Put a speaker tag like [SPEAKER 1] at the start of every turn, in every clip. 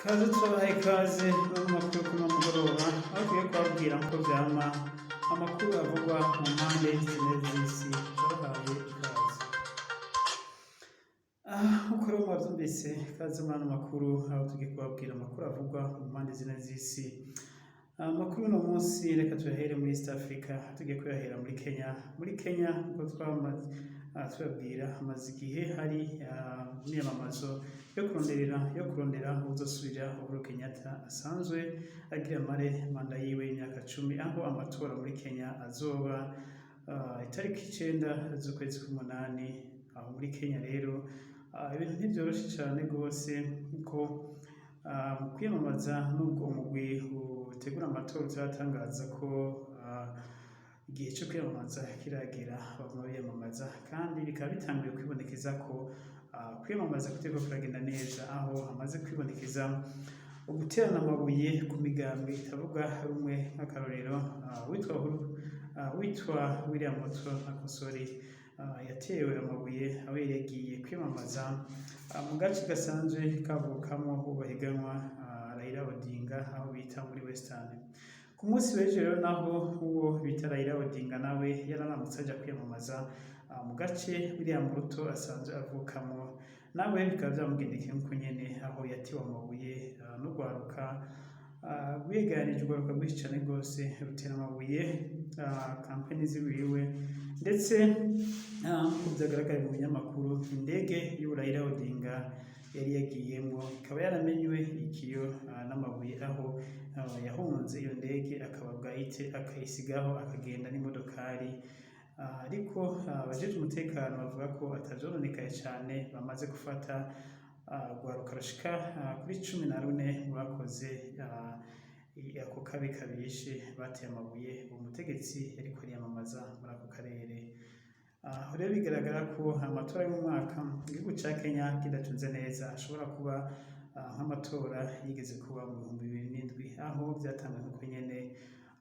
[SPEAKER 1] Kaze tubahaye ikaze mu makuru kuno mugoroba aho tugiye kubabwira ko vyama amakuru avugwa mu mpande zine z'isi. Turabahaye ikaze. Nk'uko rero mwavyumvise, ikaze muri ano makuru aho tugiye kubabwira amakuru avugwa mu mpande zine z'isi. Amakuru uno munsi reka tuyahere muri East Africa, tugiye kuyahera muri Kenya. Muri Kenya uko twamaze tubabwira hamaze igihe hari imyamamazo yo kurondera uzosubirira Uhuru Kenyatta asanzwe agira manda yiwe y'imyaka 10, aho amatora muri Kenya azoba itariki 9 z'ukwezi k'umunani. Aho muri Kenya rero ibintu ntivyoroshe cane gose kuko mu kwiyamamaza nubwo umugwi utegura amatora utaratangaza ko igihe cyo kwiyamamaza kiragera, baguma biyamamaza kandi bikaba bitanguye kwibonekeza ko kwiyamamaza kutariko kuragenda neza, aho hamaze kwibonekeza uguterana amabuye ku migambi itavuga rumwe. Nk'akarorero witwa William Ruto yatewe amabuye aho yagiye kwiyamamaza mu gace gasanzwe kavukamo bahiganwa Raila Odinga aho bita muri Western. Ku munsi w'ejo rero naho uwo bita Raila Odinga nawe yararamutse aja kwiyamamaza mu gace William Ruto asanzwe avukamo, nawe bikaba vyamugendekeye nk'uko nyene aho yatewe amabuye n'urwaruka rwiganije urwaruka rwinshi cane rwose rutera amabuye kampeni ziwiwe. Ndetse nk'uko vyagaragaye mu binyamakuru, indege y'uwo Raila Odinga yari yagiyemwo ikaba yaramenywe ikiyo n'amabuye, aho yahunze iyo ndege akaba bwahite akayisigaho akagenda n'imodokari. Ariko abajejwe umutekano bavuga ko atavyononekaye cane, bamaze gufata urwaruka rushika kuri 14 bakoze ako kabi kabishe bateye amabuye uwo mutegetsi yariko ariyamamaza muri ako karere. Rero bigaragara ko amatora y'umwaka igihugu ca Kenya kidacunze neza ashobora kuba nk'amatora yigeze kuba mu 2007, aho vyatanzwe nk'uko nyene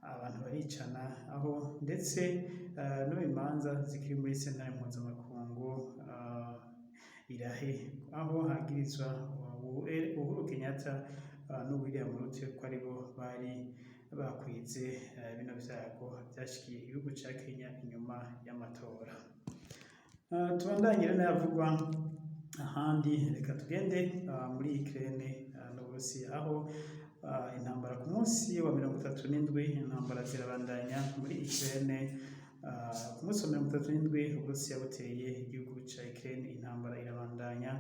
[SPEAKER 1] abantu baricana, aho ndetse no imanza zikiri muri sentare mpuzamakungu irahe, aho hagirizwa Uhuru Kenyatta no William Ruto ko aribo bari bakwize bino vyago vyashikiye igihugu ca Kenya inyuma y'amatora. Tubandanyire n'ayavugwa ahandi, reka tugende muri Ukraine n'Uburusiya, aho intambara ku munsi wa 37 intambara zirabandanya muri Ukraine. Ku munsi wa 37 Uburusiya buteye igihugu ca Ukraine, intambara irabandanya.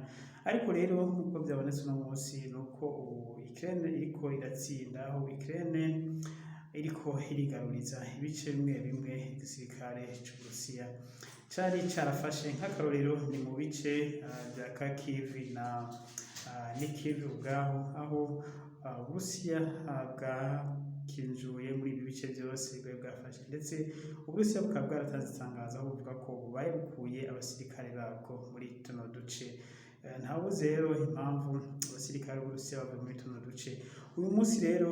[SPEAKER 1] Ariko rero nk'uko vyabonetse uno munsi nuko Ukraine iriko iratsinda, aho Ukraine iriko irigaruriza ibice bimwe bimwe igisirikare c'Uburusiya cari carafashe. Nk'akarorero ni mu bice vya Kharkiv na Kyiv ubwaho, aho Uburusiya bwakinjuye muri ibi bice vyose bwari bwafashe, ndetse Uburusiya bukaba bwaratanze itangazo aho buvuga ko bubaye bukuye abasirikare babwo muri tuno duce. Ntawuzi rero impamvu abasirikare b'Uburusiya bavuye muri tuno duce. Uyu munsi rero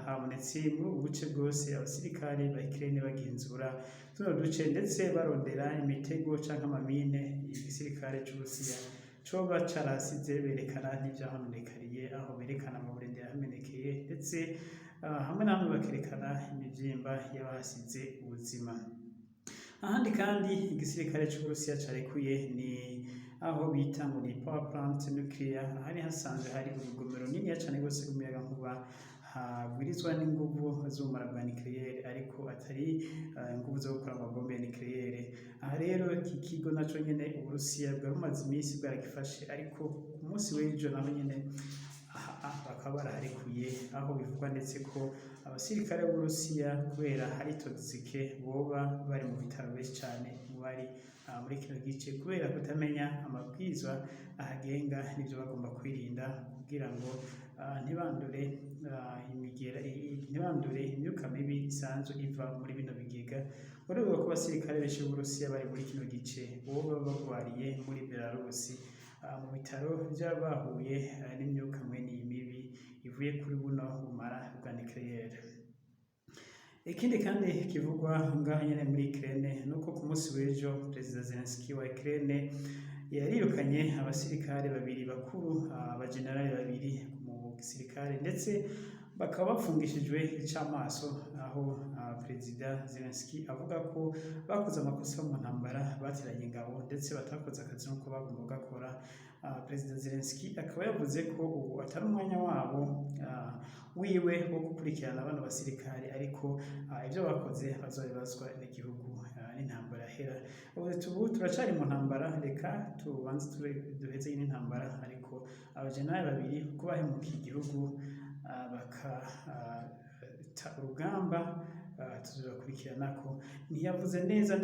[SPEAKER 1] habonetse muri ubu buce bwose abasirikare ba Ukraine bagenzura tuno duce, ndetse barondera imitego canke amamine igisirikare c'Uburusiya coba carasize, berekana n'ivyahononekariye, aho berekana amaburende yahamenekeye, ndetse hamwe na hamwe bakerekana imivyimba y'abahasize ubuzima. Ahandi kandi igisirikare c'Uburusiya carekuye ni aho bita ngo ni power plant nuclear, hari hasanzwe hari urugomero runiniya cane rwose rw'umuyagankuba hagwirizwa n'inguvu z'ubumara bwa nucleaire, ariko atari inguvu zo gukora amabombe ya nucleaire. Aha rero iki kigo naco nyene Uburusiya bwari bumaze imisi bwaragifashe, ariko ku munsi w'ejo naho nyene bakaba baraharekuye, aho bivugwa ndetse ko abasirikare b'Uburusiya kubera hari toxique boba bari mu bitaro benshi cane bari muri kino gice, kubera kutamenya amabwirizwa ahagenga n'ivyo bagomba kwirinda kugira ngo ntibandure imyuka mibi isanzwe iva muri bino bigega. Urumva ko abasirikare benshi b'Uburusiya bari muri kino gice boba bagwariye muri Belarus mu bitaro vy'abahuye n'imyuka mwene mibi ivuye kuri buno bumara bwa nucleaire. Ikindi kandi kivugwa ngaha nyene muri Ukraine nuko ku munsi w'ejo Perezida Zelensky wa Ukraine yarirukanye abasirikare babiri bakuru, abajenerali babiri mu gisirikare ndetse bakaba bapfungishijwe icamaso aho Perezida Zelensky avuga ko bakoze amakosa mu ntambara bateranye ingabo ndetse batakoze akazi nk'uko bagomba gukora. Perezida Zelensky akaba yavuze ko ubu atari umwanya wabo wiwe wo gukurikirana bano basirikare, ariko ibyo bakoze bazobibazwa n'igihugu n'intambara hera. Ubu turacari mu ntambara, reka tubanze duheze n'intambara, ariko abajenerali babiri kuko bahemukiye igihugu bakata urugamba tuzobakurikirana. Ko ntiyavuze neza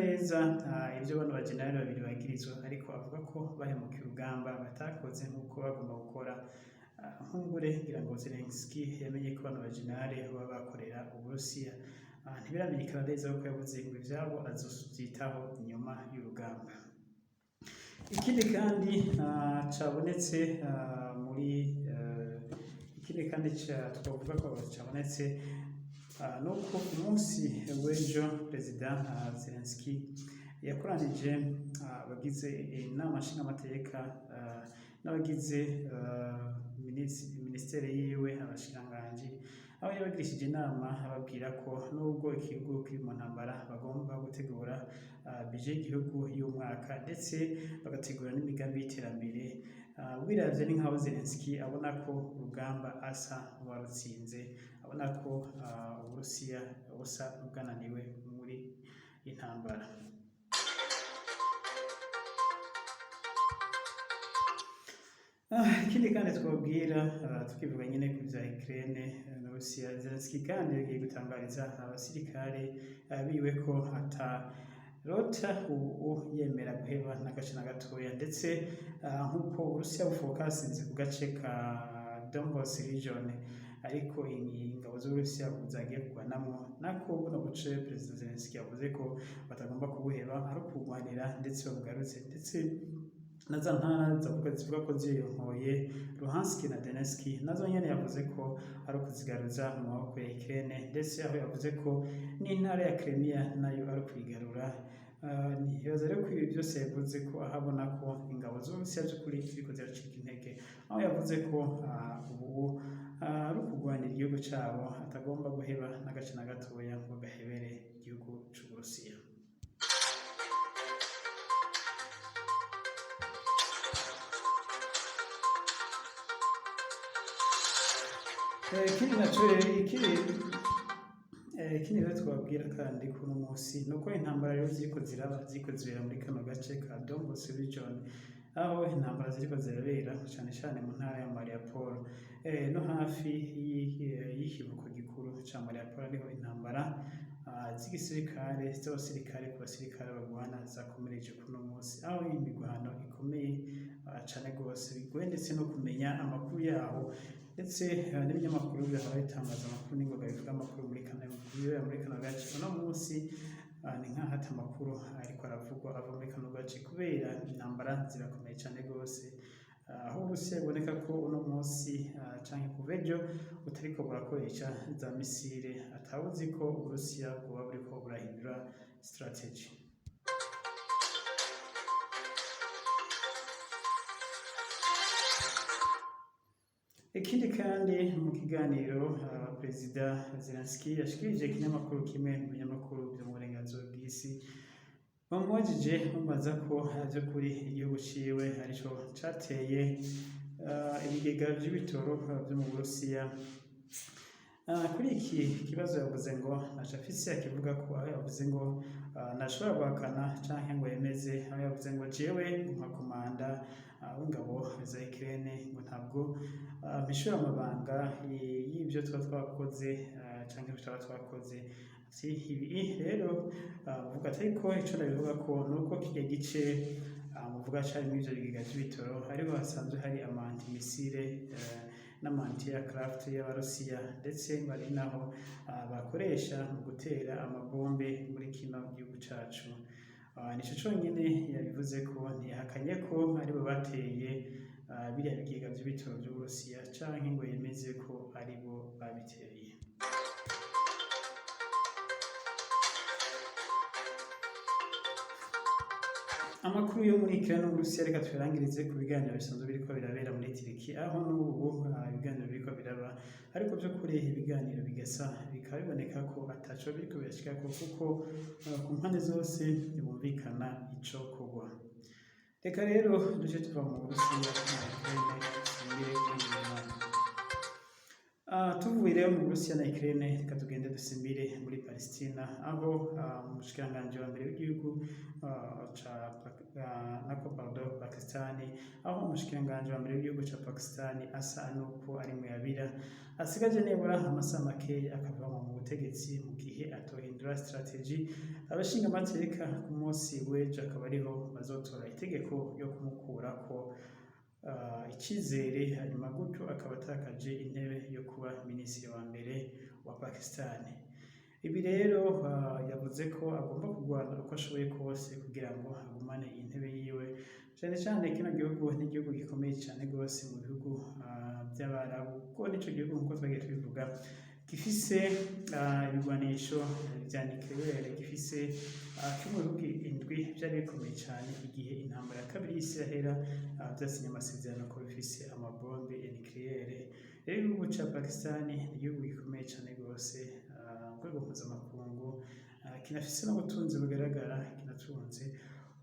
[SPEAKER 1] ibyo bano bajenerali babiri bagirizwa, ariko avuga ko bahemukiye urugamba batakoze nk'uko bagomba gukora. Nk'umbure ngira ngo Zelensky yamenye ko bano bajenerali baba bakorera Uburusiya, ntibiramenyekana neza ko yavuze ngo ivyabo azovyitaho inyuma y'urugamba. Ikindi kandi cabonetse twavuga ko cabonetse nuko ku munsi w'ejo Perezida Zelensky yakoranije abagize inama nshingamateka n'abagize minisiteri yiwe, abashikiranganji, aho yabagirishije inama ababwira ko nubwo igihugu kiri mu ntambara bagomba gutegura bije y'igihugu y'umwaka ndetse bagategura n'imigambi y'iterambere. Wiravye ni nkaho Zelensky abona ko urugamba asa n'uwarutsinze, abona ko Uburusiya busa n'ubwananiwe muri intambara. Ikindi kandi twabwira tukivuga nyine ku bya Ukraine na Rusiya, Zelensky kandi yagiye gutangariza abasirikare biwe ko atarota ubu yemera guheba n'agace na gatoya, ndetse nk'uko Uburusiya bufokasinze ku gace ka Donbas region, ariko ingabo z'Uburusiya zagiye kurwanamwo nako buno buce Perezida Zelensky yavuze ko batagomba kubuheba, ari ukugwanira ndetse babugarutse, ndetse na za ntara zivuga ko ziyonkoye Luhansk na Donetsk nazo nyene yavuze ko ari ukuzigaruza mu maboko ya Ukraine, ndetse aho yavuze ko n'intara ya Crimea nayo ari ukuyigarura. Ntiyoza rero ko ibi byose yavuze ko ahabona ko ingabo z'Uburusiya by'ukuri ziriko ziracika intege, aho yavuze ko ubu ari ukugwanira igihugu cabo, atagomba guheba n'agace na gatoya ngo gahebere igihugu c'Uburusiya. Ikindi rero twabwira kandi kuno munsi nuko intambara rero ziriko zibera muri kano gace ka Donbas region, aho intambara ziriko zirabera cane mu ntara ya Mariupol no hafi y'ikivuko gikuru ca Mariupol, ariho intambara z'abasirikare ku basirikare barwana zakomereje kuno munsi, aho imirwano ikomeye cane gose bigoye ndetse no kumenya amakuru yaho, ndetse n'ibinyamakuru bihora bitangaza amakuru n'ingoga bivuga amakuru muri kano gace. Uno munsi ni nk'aho ata amakuru ariko aravugwa ava muri kano gace kubera intambara zirakomeye cane gose, aho Uburusiya biboneka ko uno munsi canke kuva ejo butariko burakoresha za misile, atawuzi ko Uburusiya bwoba buriko burahindura strategy. Ikindi kandi mu kiganiro Perezida Zelensky yashikirije ikinyamakuru kimwe mu binyamakuru vyo mu burenganzira bw'isi, bamubajije bamubaza ko vy'ukuri igihugu ciwe arico cateye ibigega vy'ibitoro vyo mu Burusiya. Kuri iki kibazo yavuze ngo ntaco afise akivuga ko, aho yavuze ngo ntashobora guhakana canke ngo yemeze, aho yavuze ngo jewe nka komanda w'ingabo za Ukraine ngo ntabwo mpishura amabanga y'ivyo twakoze canke tutaba twakoze. Ibi rero vuga ariko ico ndabivuga ko nuko kirya gice muvuga carimwo ivyo bigega vy'ibitoro ariho hasanzwe hari ama antimisile n'ama anti-aircraft y'Abarusiya, ndetse bari naho bakoresha mu gutera amabombe muri kino gihugu cacu. Nico conyene yabivuze ko, ntiyahakanye ko aribo bateye biriya bigega vy'ibitoro vy'Uburusiya canke ngo yemeze ko aribo babiteye. Amakuru yo muri Ukraine n'Uburusiya reka tuyarangirize ku biganiro bisanzwe biriko birabera muri Turiki, aho n'ubu ibiganiro biriko biraba ariko by'ukuri ibiganiro bikaba biboneka ko ataco biriko birashikako kuko ku mpande zose ntibumvikana ico kugwa. Reka rero duce tuva mu Burusiya na Ukraine dusimbire kuri Iran. Tuvuye rero mu Burusiya na Ukraine reka tugende dusimbire muri Palestina aho umushikiranganji wa mbere w'igihugu Pakistani, aho umushikiranganji wa mbere w'igihugu ca Pakistani asa nuko ari muyabira asigaje nibura amasaha makeya akava mu butegetsi mu gihe atohindura strategy. Abashinga amateka ku munsi w'ejo akaba ariho bazotora itegeko ryo kumukurako icyizere, hanyuma gutyo akaba atakaje intebe yo kuba minisitiri wa mbere wa Pakistani. Ibi rero yavuze ko agomba kurwana uko ashoboye kose kugira ngo agumane intebe yiwe, cyane cyane kino gihugu n'igihugu gikomeye cyane rwose mu bihugu by'Abarabu, kuko nico gihugu nk'uko twagiye tubivuga gifise ibigwanisho vya nucleaire, gifise kimwe mu bihugu indwi vyari bikomeye cyane igihe intambara ya kabiri y'isi yahera, vyasinye amasezerano ko bifise amabombe ya nucleaire. Rero igihugu ca Pakistani ni igihugu gikomeye cyane rwose ku rwego mpuzamakungu, kinafise n'ubutunzi bugaragara, kinatunze.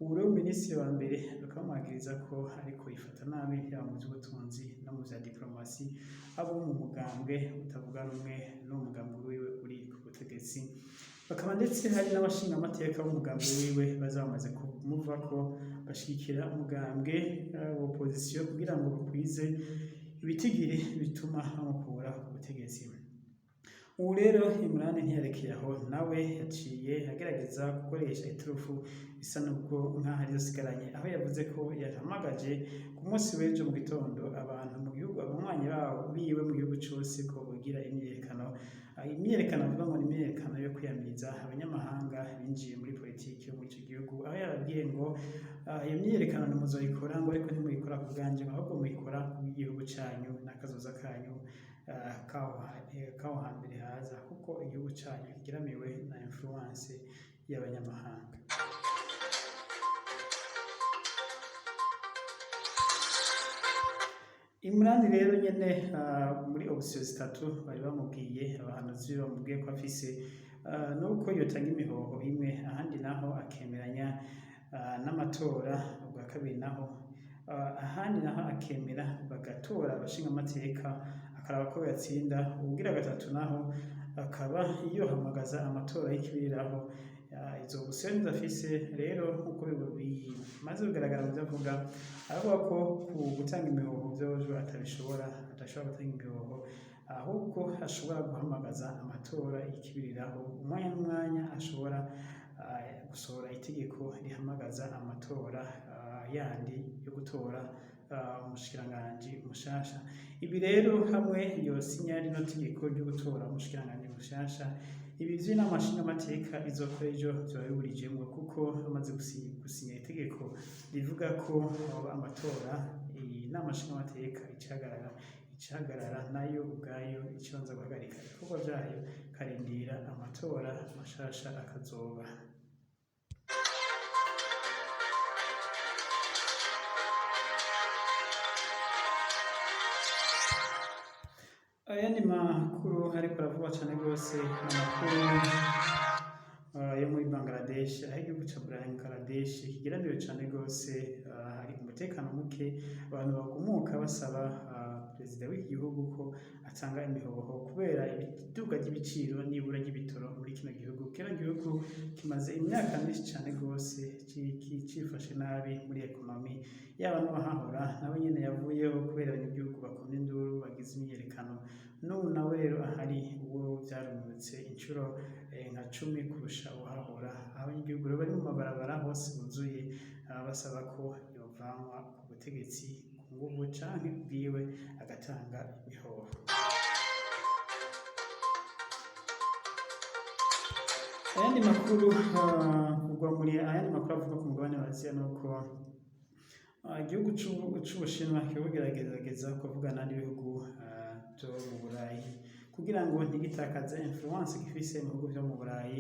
[SPEAKER 1] Ubu rero minisitiri wa mbere bakamwagiriza ko ariko yifata nabi yaba mu by'ubutunzi no mu vya diplomasi, abo mu mugambwe utavuga rumwe n'umugambwe wiwe uri ku butegetsi. Bakaba ndetse hari n'abashinga amateka b'umugambwe wiwe bazamaze kumuvako bashigikira umugambwe wa opposition kugira ngo bakwize ibitigiri bituma bamukura ku butegetsi. Ubu rero Imran ntiyarekeye aho, nawe yaciye agerageza gukoresha iturufu bisa n'ubwo nk'aho ari yasigaranye, aho yavuze ko yahamagaje ku munsi w'ejo mu gitondo abantu mu gihugu, abanywanyi biwe mu gihugu cyose ko bogira imyiyerekano. Imyiyerekano avuga ngo ni imyiyerekano yo kwiyamiriza abanyamahanga binjiye muri politiki yo muri icyo gihugu, aho yababwiye ngo iyo myiyerekano ntimuzoyikora ngo ariko ntimuyikora ku bwanjye, ahubwo muyikora ku bw'igihugu cyanyu n'akazoza kanyu kaho hambere haza, kuko igihugu cyanyu kigeramiwe na influence y'abanyamahanga. Imran rero nyene muri option zitatu bari bamubwiye, abahanuzi bamubwiye ko afise nuko yotanga imihoho imwe, ahandi naho akemeranya n'amatora, ubwa kabiri naho ahandi naho akemera bagatora abashinga amateka akaraba ko yatsinda, ubugira gatatu naho akaba yohamagaza amatora y'ikibiriraho. Izo option zafise rero nkuko bimaze kugaragara mu byo avuga, avuga ko ku gutanga imihoho byojo adashobora gutanga imihoho, ahubwo ashobora guhamagaza amatora y'ikibiriraho umwanya n'umwanya, ashobora gusohora itegeko rihamagaza amatora yandi yo gutora umushikiranganji mushasha. Ibi rero hamwe yosinya rino tegeko ryo gutora umushikiranganji mushasha, ibi vy'inama nshingamateka izokora ejo vyoba biburijemwo, kuko amaze gusinya itegeko rivuga ko amatora inama nshingamateka icahagarara nayo ubwayo ikibanza guhagarika ibikorwa vyayo, karindira amatora mashasha akazoba. Ayandi makuru ariko aravugwa cyane rwose amakuru yo muri Bangladesh, aho igihugu ca Bangladesh kigeramiwe cyane rwose, hari umutekano muke, abantu bagumuka basaba perezida w'iki gihugu ko atanga imihoho kubera iduga ry'ibiciro n'ibura ry'ibitoro muri kino gihugu. Kino gihugu kimaze imyaka myinshi cyane rwose cifashe nabi muri ekonomi, yaba n'abahahora nabo nyene yavuyeho kubera abanyagihugu bakoma induru bagize imyiyerekano. N'ubu nawe rero ahari uwo vyarumutse incuro nka 10 kurusha uwahahora, aho abanyagihugu bari mu mabarabara hose buzuye basaba ko yovanwa ku butegetsi ku nguvu canke bwiwe agatanga imihoho. Ayandi makuru avuga ku mugabane wa Aziya nuko igihugu c'Ubushinwa kiriko kiragerageza kuvugana n'ibihugu byo mu Burayi kugira ngo ntigitakaze influence gifise mu bihugu byo mu Burayi,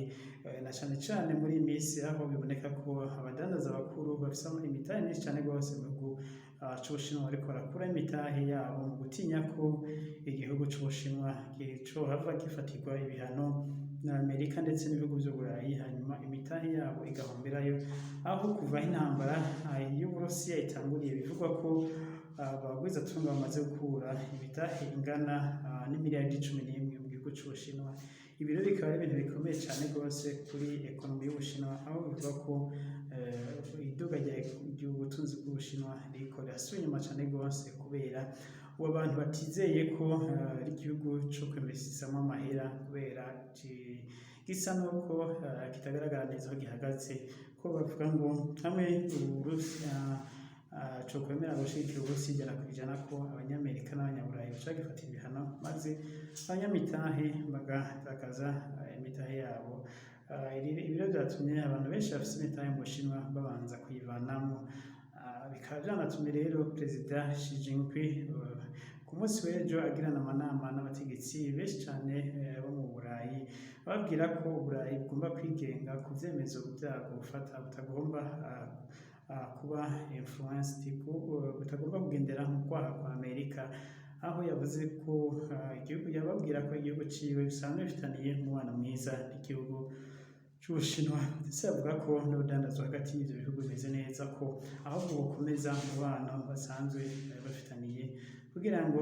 [SPEAKER 1] na cane cane muri iyi minsi aho biboneka ko abadandaza bakuru bafise imitari myinshi cane rwose mu bihugu c'Ubushinwa bariko barakuraho imitahe yabo mu gutinya ko igihugu c'Ubushinwa cohava gifatirwa ibihano na Amerika ndetse n'ibihugu vy'Uburayi, hanyuma imitahe yabo igahomberayo, aho kuva aho intambara y'Uburusiya itanguriye bivugwa ko abagwizatunga bamaze gukura imitahe ingana n'imiliyaridi 11 mu gihugu c'Ubushinwa. Ibi rero bikaba ari ibintu bikomeye cane rwose kuri ekonomi y'Ubushinwa, aho bivuga ko iduga ry'ubutunzi bw'Ubushinwa ririko rirasubira inyuma cane rwose, kubera ubu abantu batizeye ko ari igihugu co kwinvestisamo amahera, kubera gisa nuko kitagaragara neza aho gihagaze, ko bavuga ngo hamwe Uburusiya cokwemera gushigikira Uburusiya ijana ko Abanyamerika n'Abanyaburayi baca gifatira ibihano, maze abanyamitahe bagatakaza imitahe yabo. Ibi rero vyatumye abantu benshi bafise imitahe mu Bushinwa babanza kuyivanamwo. Bikaba vyanatumye rero Perezida Xi Jinping ku munsi w'ejo agirana amanama n'abategetsi benshi cane bo mu Burayi, bababwira ko Uburayi bugomba kwigenga ku vyemezo vyabwo bufata, butagomba kuba influenced, butagomba kugendera mu kwaha kwa Amerika, aho yavuze ko yababwira ko igihugu ciwe bisanzwe bifitaniye umubano mwiza n'igihugu c'Ubushinwa, ndetse avuga ko n'urudandazwa hagati y'ivyo bihugu bimeze neza, ko ahubwo bokomeza umubano basanzwe bafitaniye kugira ngo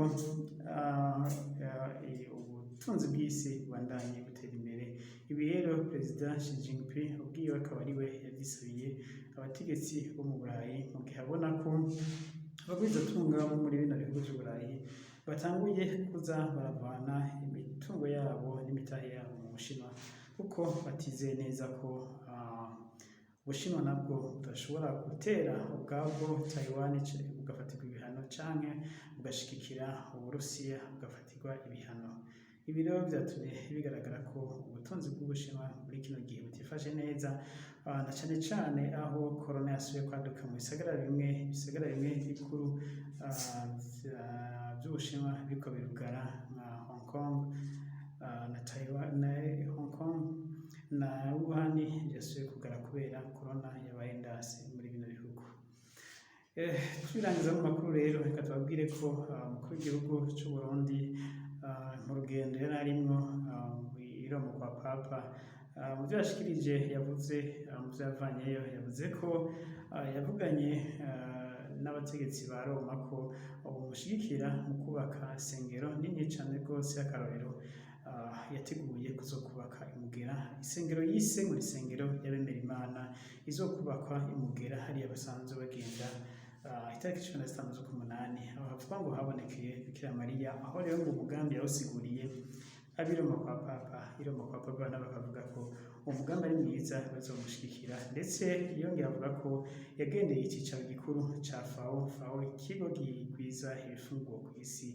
[SPEAKER 1] ubutunzi bw'isi bubandanye butera imbere. Ibi rero Perezida Xi Jinping ubwiwe akaba ariwe yavyisabiye abategetsi bo mu Burayi, mu gihe abona ko abagwizatunga bo muri bino bihugu vy'Uburayi batanguye kuza baravana imitungo yabo n'imitahe yabo mu Bushinwa, kuko batizeye neza ko Ubushinwa nabwo budashobora gutera ubwabwo Taiwan bugafatirwa ibihano, canke bugashigikira Uburusiya bugafatirwa ibihano. Ibi rero vyatumye bigaragara ko ubutunzi bw'Ubushinwa muri kino gihe butifashe neza, na cane cane aho corona yasubiye kwaduka mu bisagara bimwe bikuru vy'Ubushinwa biriko birugara nka Hong Kong na Taiwan, Hong Kong na Wuhan vyasubiye kugara kubera corona yabaye ndase muri bino bihugu. Tubirangiza mu makuru rero, reka tubabwire ko umukuru w'igihugu c'Uburundi mu rugendo yari arimwo i Roma kwa Papa, mu vyo yashikirije yavuze, mu vyo yavanyeyo yavuze ko yavuganye n'abategetsi ba Roma ko bomushigikira mu kubaka isengero nini cane rwose y'akarorero yateguye kuzokubaka Imugera, isengero yise ngo isengero y'abemera Imana, izokubakwa Imugera hariya basanzwe bagenda itariki 15 z'ukumunani, aho havuga ngo habonekeye Bikira Mariya, aho rero ngo umugambi yawusiguriye ab'i Roma kwa Papa. I Roma kwa Papa nabo bakavuga ko umugambi ari mwiza, bazomushigikira, ndetse yongeye avuga ko yagendeye icicaro gikuru ca FAO, ikigo gigwiza ibifungurwa kw'isi.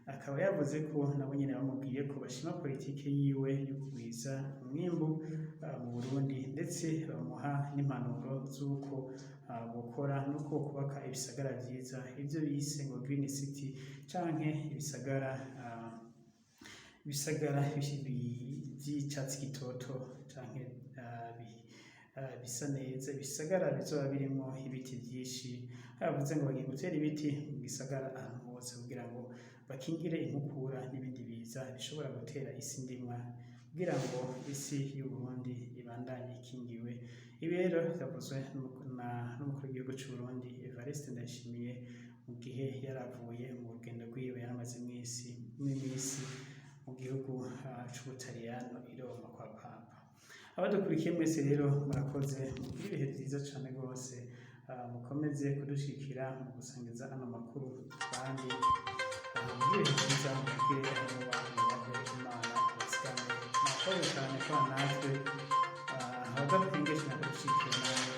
[SPEAKER 1] Akaba yavuze ko nabo nyene bamubwiye ko bashima politike yiwe yo kugwiza umwimbu mu Burundi, ndetse bamuha n'impanuro z'uko bokora n'uko kubaka ibisagara vyiza, ivyo bise ngo Green City, canke ibisagara vy'icatsi gitoto, canke bisa neza, ibisagara bizoba birimwo ibiti vyinshi. Yavuze ngo bagiye gutera ibiti mu gisagara ahantu hose kugira ngo bakingire inkukura n'ibindi biza bishobora gutera isi ndimwa, kugira ngo isi y'Uburundi ibandanye ikingiwe. Ibi rero vyavuzwe n'umukuru w'igihugu c'Uburundi Evariste Ndayishimiye mu gihe yaravuye mu rugendo rwiwe yaramaze imisi mu gihugu c'Ubutaliyano i Roma kwa Papa. Abadukurikiye mwese rero murakoze, mugire ibihe vyiza cane rwose, mukomeze kudushigikira mu gusangiza ano makuru kandi mugire ibihe vyiza, mugire Imana ibazigame. Murakoze cane ko natwe abadapengesha kudushigikira.